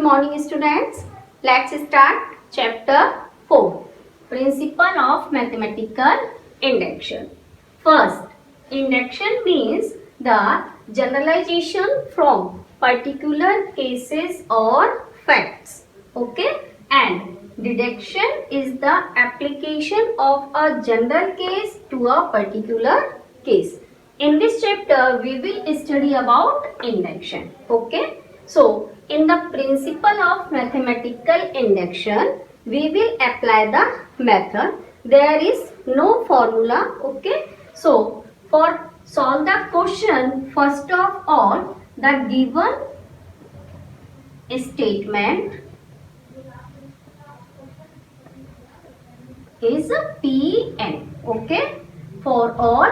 morning students. Let's start chapter 4. Principle of mathematical induction. First, induction means the generalization from particular cases or facts. Okay, and deduction is the application of a general case to a particular case. In this chapter, we will study about induction. Okay. So, in the principle of mathematical induction, we will apply the method. There is no formula. Okay. So, for solve the question, first of all, the given statement is Pn. Okay. For all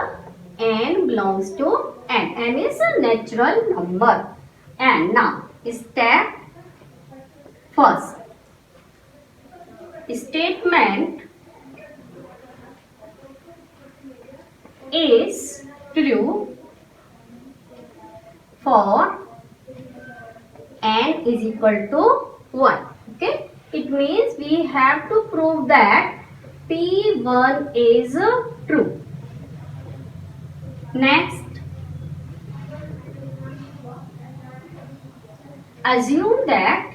n belongs to n. N is a natural number. And now, step first. Statement is true for n is equal to 1. Okay. It means we have to prove that P1 is true. Next, assume that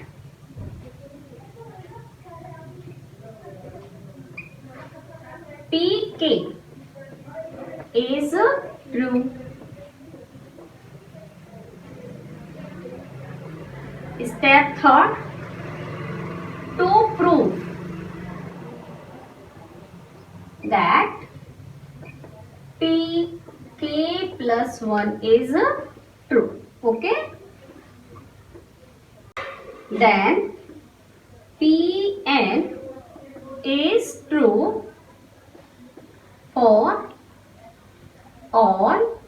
Pk is true. Step third, to prove that Pk plus 1 is true. Okay. Then Pn is true for all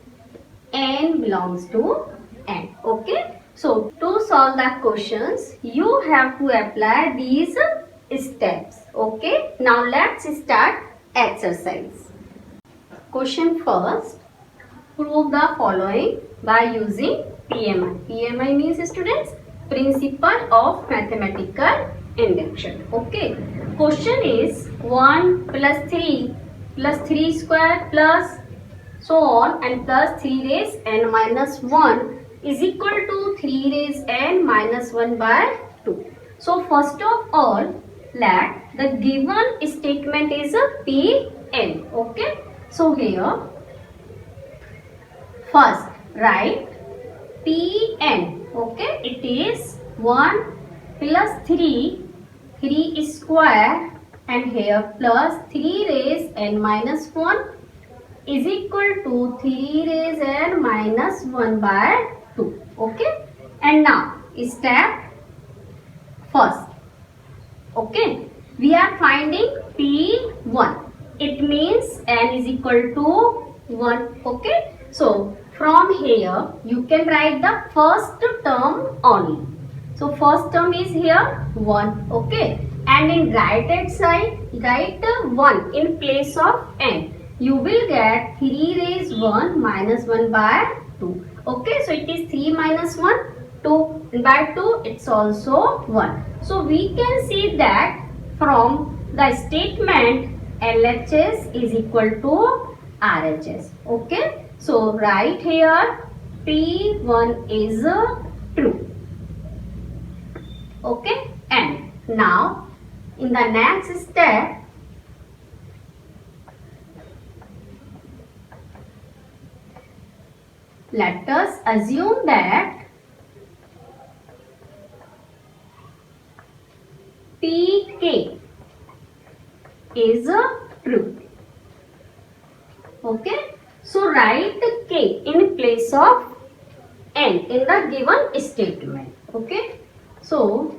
n belongs to n. Okay. So, to solve the questions, you have to apply these steps. Okay. Now, let's start exercise. Question first. Prove the following by using PMI. PMI means, students, principle of mathematical induction. Okay. Question is 1 plus 3 square plus so on and plus 3 raised n minus 1 is equal to 3 raised n minus 1 by 2. So first of all, let the given statement is a Pn. Okay. So here first write Pn. Okay. It is 1 plus 3 square and here plus 3 raised n minus 1 is equal to 3 raised n minus 1 by 2. Okay. And now step first. Okay. We are finding P1. It means n is equal to 1. Okay. So from here you can write the first term only. So first term is here 1. Okay. And in right hand side write 1 in place of n. You will get 3 raised 1 minus 1 by 2. Okay. So it is 3 minus 1, 2. And by 2 it's also 1. So we can see that from the statement LHS is equal to RHS. Okay. So right here P1 is true. Okay. And now in the next step, let us assume that Pk is true. Okay. So write k in place of n in the given statement. Okay. So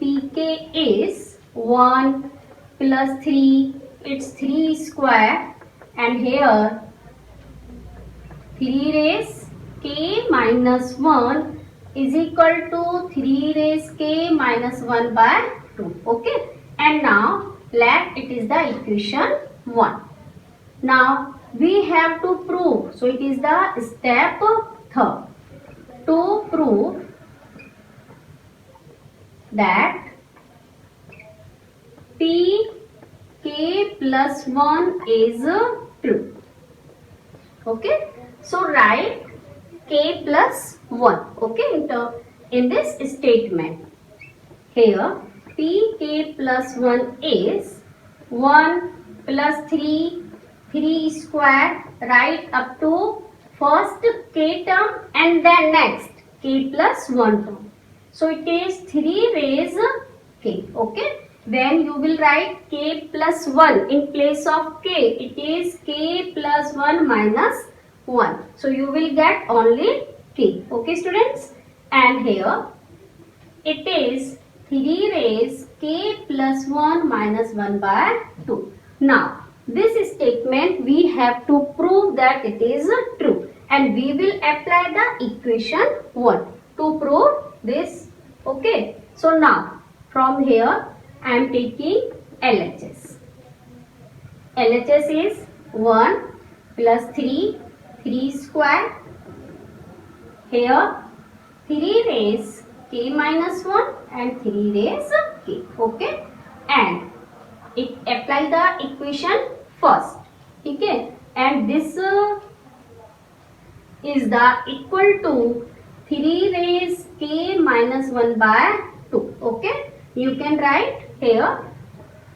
Pk is 1 plus 3, it's 3 square and here 3 raised k minus 1 is equal to 3 raised k minus 1 by 2. Okay. And now let it is the equation 1. Now we have to prove. So it is the step third. To prove that pk plus 1 is true. Okay, so write k plus 1. Okay, in this statement here pk plus 1 is 1 plus 3 square, right up to first k term and then next k plus 1 term. So it is 3 raised k. Okay, then you will write k plus 1 in place of k. It is k plus 1 minus 1. So you will get only k. Okay students, and here it is 3 raised k plus 1 minus 1 by 2. Now this statement we have to prove that it is true, and we will apply the equation 1 to prove this. Okay, so now from here I am taking LHS. LHS is 1 plus 3 square. Here 3 raised k minus 1 and 3 raised k. Okay, and it apply the equation first. Okay, and this is the equal to 3 raised k minus 1 by 2. Okay, you can write here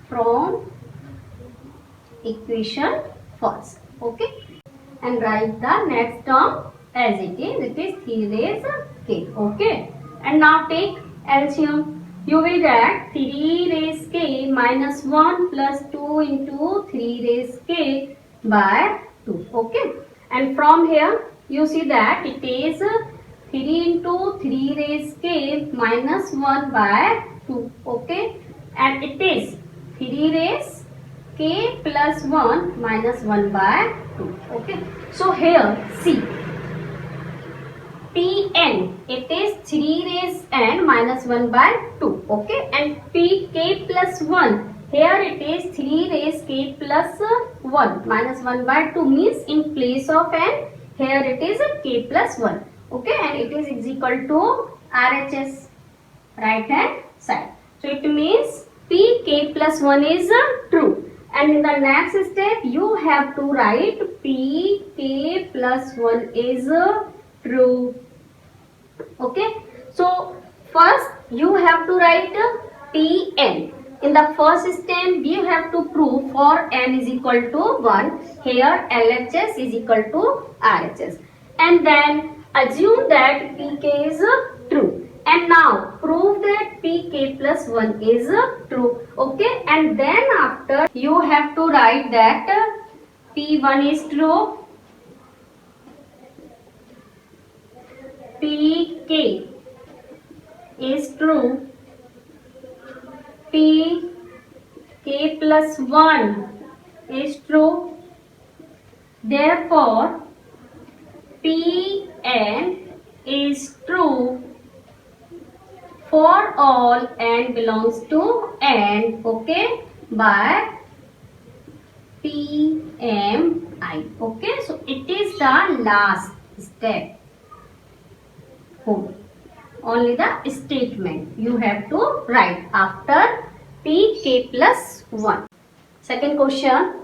from equation first. Okay, and write the next term as it is. It is 3 raised k. Okay, and now take LCM. You will get 3 raised k minus 1 plus 2 into 3 raised k by 2. Okay, and from here you see that it is 3 into 3 raised k minus 1 by 2. Okay, and it is 3 raised k plus 1 minus 1 by 2. Okay, so here see Pn, it is 3 raised n minus 1 by 2. Okay, and Pk plus 1, here it is 3 raised k plus 1 minus 1 by 2, means in place of n, here it is k plus 1. Okay, and it is equal to RHS, right hand side. So it means Pk plus 1 is true. And in the next step, you have to write Pk plus 1 is true. Okay, so first you have to write Pn. In the first step, you have to prove for n is equal to 1. Here LHS is equal to RHS. And then assume that Pk is true. And now prove that Pk plus 1 is true. Okay, and then after you have to write that P1 is true, Pk is true, Pk plus 1 is true. Therefore, Pn is true for all n belongs to n. Okay, by Pmi. Okay, so it is the last step. Only the statement you have to write after Pk plus 1. Second question,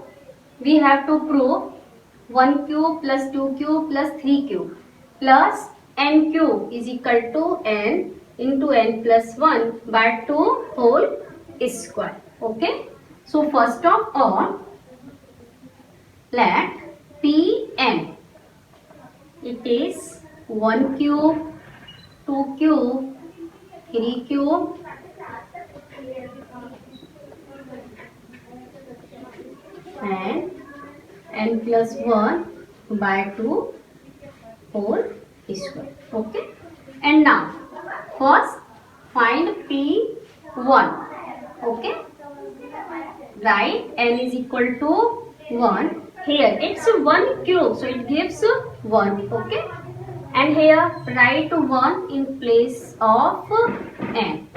we have to prove 1 cube plus 2 cube plus 3 cube plus n cube is equal to n into n plus 1 by 2 whole square. Okay, so first of all, let Pn, it is 1 cube, 2 cube, 3 cube, and n plus 1 by 2 whole square. Okay, and now first find P1. Okay, write n is equal to 1. Here it's 1 cube, so it gives 1. Okay, and here write 1 in place of n.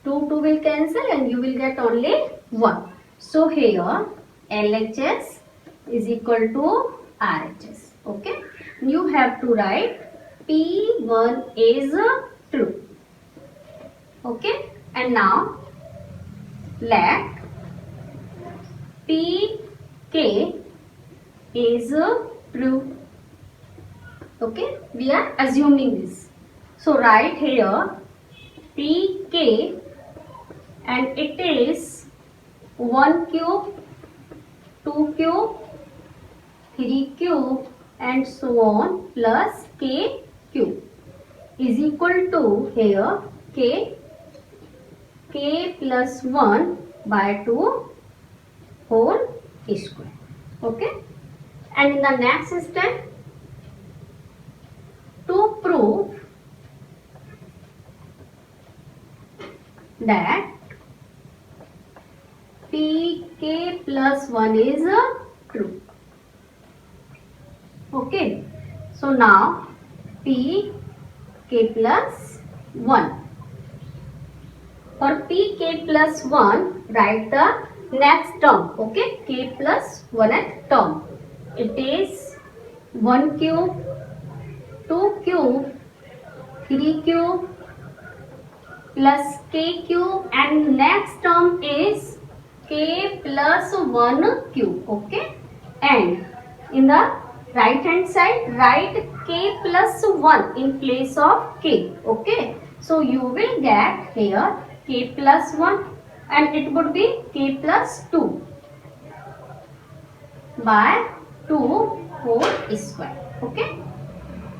2 will cancel and you will get only 1. So here LHS is equal to RHS. Okay, you have to write P1 is true. Okay, and now let Pk is true. Okay, we are assuming this. So write here Pk, and it is 1 cube, 2 cube, 3 cube and so on plus k cube is equal to here k plus 1 by 2 whole square. Okay, and in the next step, to prove that Pk plus 1 is true. Okay, so now Pk plus 1. For Pk plus 1, write the next term. Okay, k plus 1th term. It is 1 cube, 2 cube, 3 cube plus k cube, and next term is k plus 1 cube. Okay, and in the right hand side write k plus 1 in place of k. Okay, so you will get here k plus 1 and it would be k plus 2 by 2 whole square. Okay,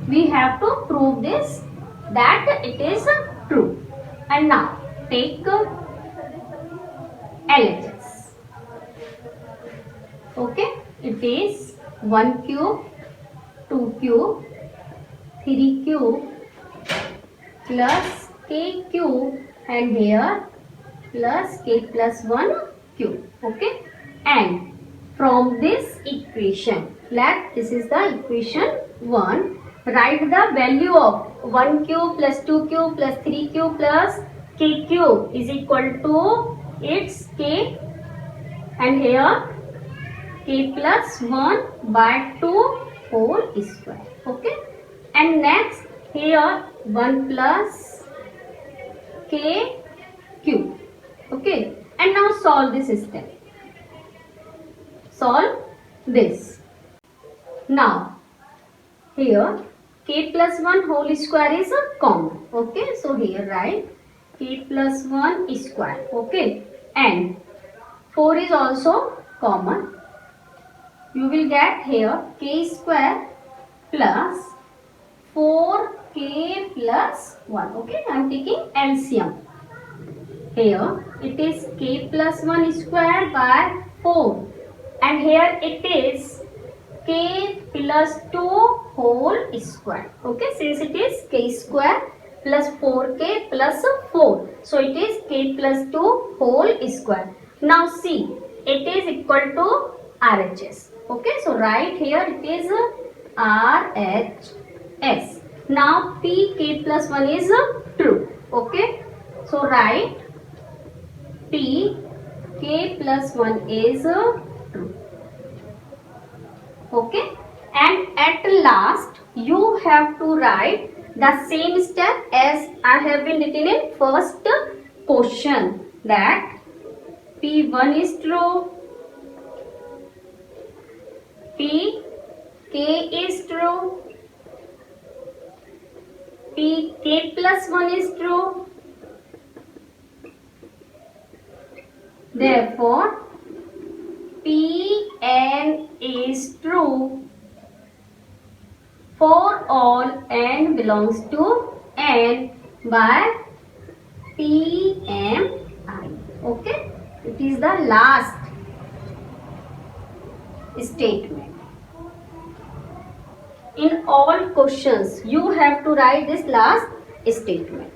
we have to prove this that it is true. And now take LHS. Okay, it is 1 cube, 2 cube, 3 cube plus k cube and here plus k plus 1 cube. Okay, and from this equation, this is the equation 1, write the value of 1 cube plus 2 cube plus 3 cube plus k cube is equal to its k and here k plus 1 by 2 whole square. Okay, and next here 1 plus k cube. Okay, and now solve this step. Solve this. Now here k plus 1 whole square is common. Okay, so here write k plus 1 square. Okay, and 4 is also common. You will get here k square plus 4k plus 1. Okay, I am taking LCM. Here it is k plus 1 square by 4 and here it is k plus 2 whole square. Okay, since it is k square plus 4k plus 4, so it is k plus 2 whole square. Now see, it is equal to RHS. Okay, so right here it is RHS. Now Pk plus 1 is true. Okay, so write Pk plus 1 is true. Okay, and at last you have to write the same step as I have been written in first question, that P1 is true, Pk is true, Pk plus 1 is true. Therefore, Pn is true for all n belongs to n by Pmi. Okay, it is the last statement. In all questions, you have to write this last statement.